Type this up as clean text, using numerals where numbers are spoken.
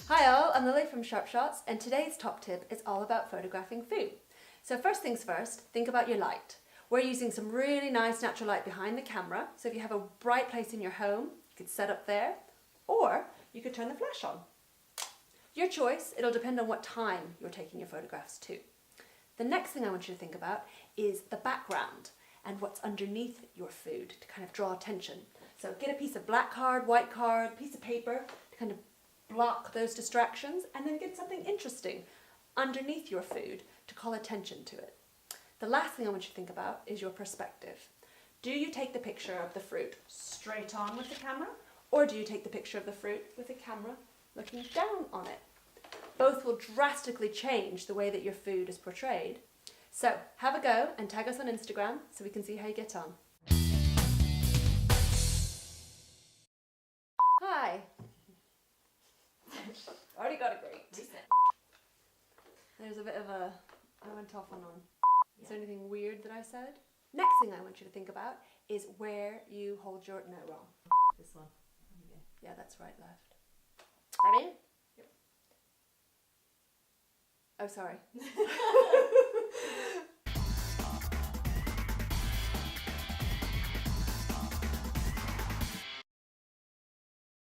Hi all, I'm Lily from Sharp Shots, and today's top tip is all about photographing food. So first things first, think about your light. We're using some really nice natural light behind the camera, so if you have a bright place in your home, you could set up there, or you could turn the flash on. Your choice, it'll depend on what time you're taking your photographs to. The next thing I want you to think about is the background and what's underneath your food to kind of draw attention. So get a piece of black card, white card, piece of paper to kind of block those distractions, and then get something interesting underneath your food to call attention to it. The last thing I want you to think about is your perspective. Do you take the picture of the fruit straight on with the camera, or do you take the picture of the fruit with the camera looking down on it? Both will drastically change the way that your food is portrayed. So have a go and tag us on Instagram so we can see how you get on. Hi. Already got it great. There's a bit of a, I went off on. Is there anything weird that I said? Next thing I want you to think about is where you hold your, no, wrong. This one. Okay. Yeah, that's right, left. Ready? Yep. Oh, sorry.